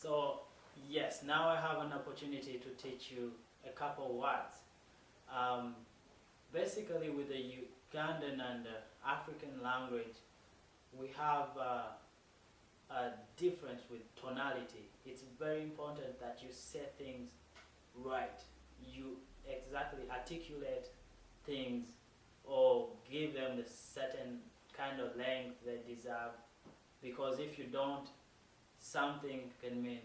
So, yes, now I have an opportunity to teach you a couple words. Um, Basically, with the Ugandan and African language, we have a difference with tonality. It's very important that you say things right. You exactly articulate things or give them the certain kind of length they deserve, because if you don't, something can mean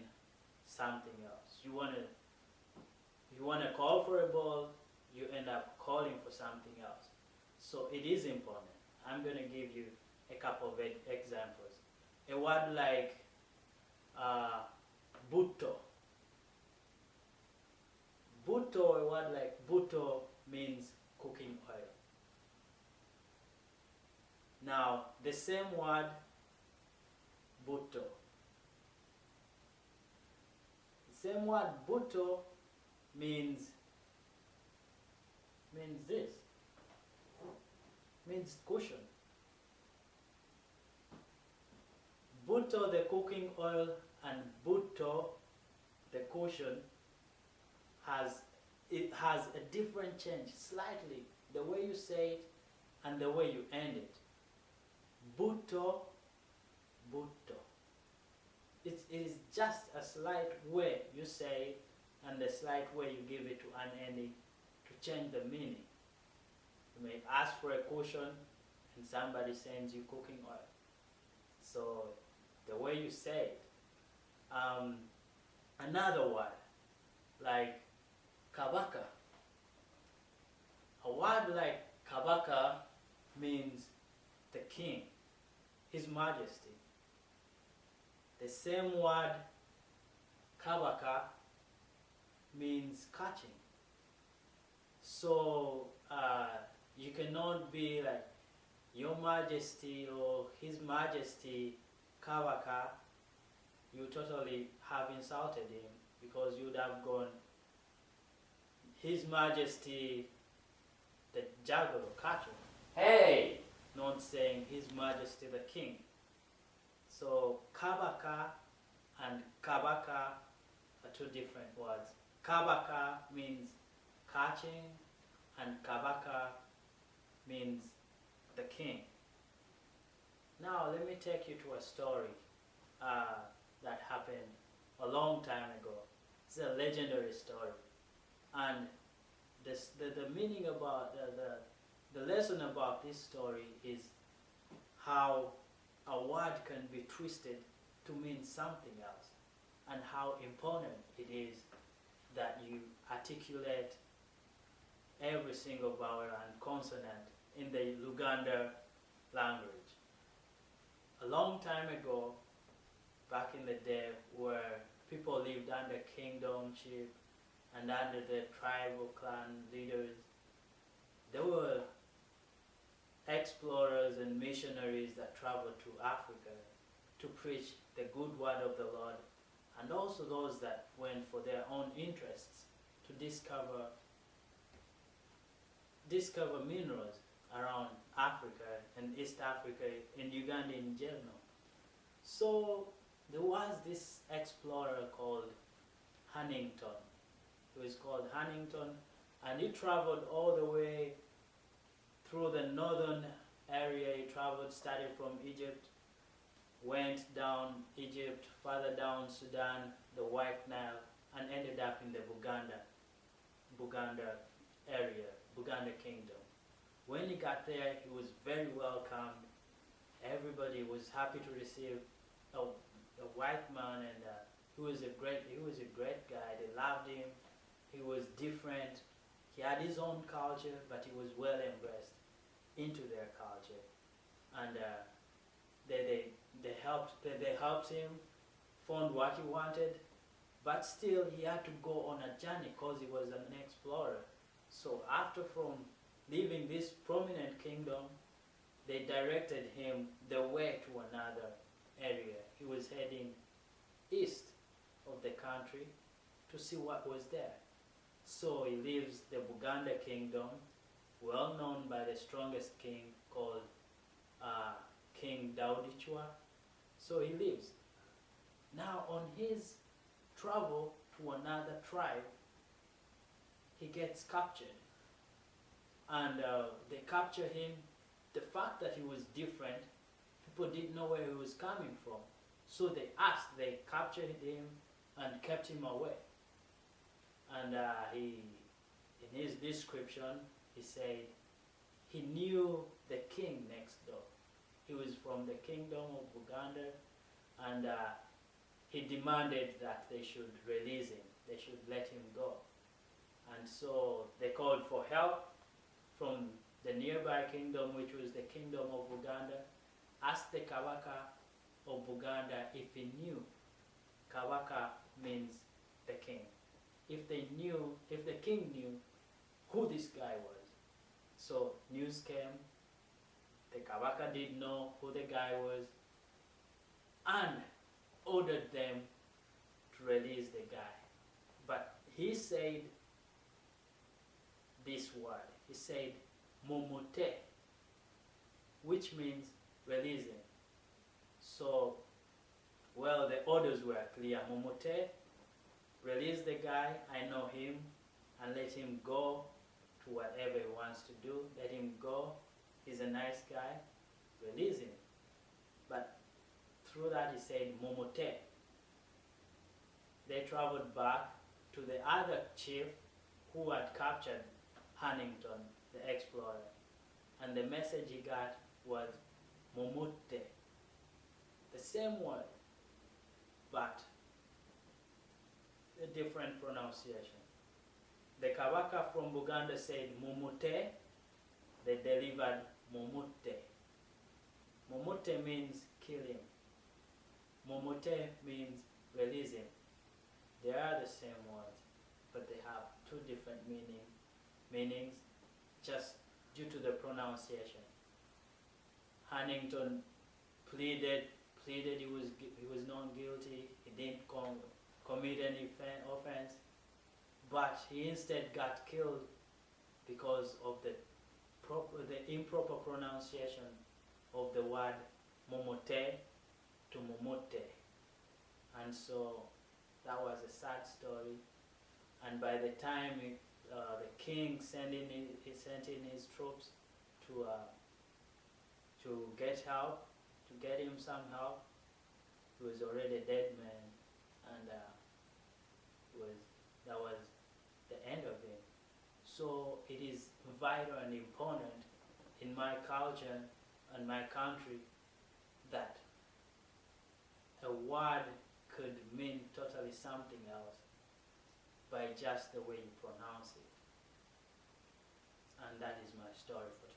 something else. You want to call for a ball, you end up calling for something else. So it is important. I'm going to give you a couple of examples. A word like buto. Buto, a word like buto means cooking oil. Now, the same word, buto. The same word, buto, means this. Means cushion. Buto, the cooking oil, and buto, the cushion, has a different change, slightly, the way you say it and the way you end it. Buto, buto. It is just a slight way you say it and a slight way you give it to an ending to change the meaning. You may ask for a cushion and somebody sends you cooking oil. So the way you say it. Another word like kabaka. A word like kabaka means the king, His Majesty. The same word kabaka means catching. So you cannot be like Your Majesty or His Majesty kabaka. You totally have insulted him, because you would have gone His Majesty the juggler, catcher. Hey! Not saying His Majesty the King. So kabaka and kabaka are two different words. Kabaka means catching and kabaka means the king. Now let me take you to a story that happened a long time ago. It's a legendary story, and the meaning about the lesson about this story is how a word can be twisted to mean something else, and how important it is that you articulate every single vowel and consonant in the Uganda language. A long time ago, back in the day, where people lived under kingdomship and under the tribal clan leaders, there were explorers and missionaries that traveled to Africa to preach the good word of the Lord, and also those that went for their own interests to discover minerals around Africa and East Africa, in Uganda in general. So there was this explorer called Huntington. He was called Huntington, and he traveled all the way through the northern area. He traveled, started from Egypt, went down Egypt, further down Sudan, the White Nile, and ended up in the Buganda area, Buganda Kingdom. When he got there, he was very welcomed. Everybody was happy to receive a white man, and he was a great guy. They loved him. He was different. He had his own culture, but he was well embraced into their culture, and they helped him, found what he wanted, but still he had to go on a journey because he was an explorer. So after from leaving this prominent kingdom, they directed him the way to another area. He was heading east of the country to see what was there. So he leaves the Buganda kingdom, well known by the strongest king called King Daudichwa. So he leaves. Now on his travel to another tribe, he gets captured. And they capture him. The fact that he was different, people didn't know where he was coming from. So they captured him and kept him away. And in his description, he said he knew the king next door. He was from the kingdom of Uganda, and he demanded that they should release him. They should let him go. And so they called for help from the nearby kingdom, which was the kingdom of Uganda. Asked the Kabaka of Uganda if he knew. Kabaka means the king. If the king knew who this guy was. So news came, the Kabaka did know who the guy was, and ordered them to release the guy. But he said this word. He said momote, which means releasing. So, well, the orders were clear. Momote, release the guy, I know him, and let him go to whatever he wants to do. Let him go. He's a nice guy. Release him. But through that he said momote. They traveled back to the other chief who had captured Huntington, the explorer. And the message he got was momote. The same word, but a different pronunciation. The Kabaka from Buganda said momote, they delivered momote. Momote means kill him. Momote means release him. They are the same words, but they have two different meanings just due to the pronunciation. Huntington pleaded he was not guilty. He didn't commit any offense, but he instead got killed because of the improper pronunciation of the word momote to momote. And so that was a sad story. And by the time the king sent in his troops to get help, to get him some help, he was already a dead man, and that was the end of him. So it is vital and important in my culture and my country that a word could mean totally something else by just the way you pronounce it. And that is my story for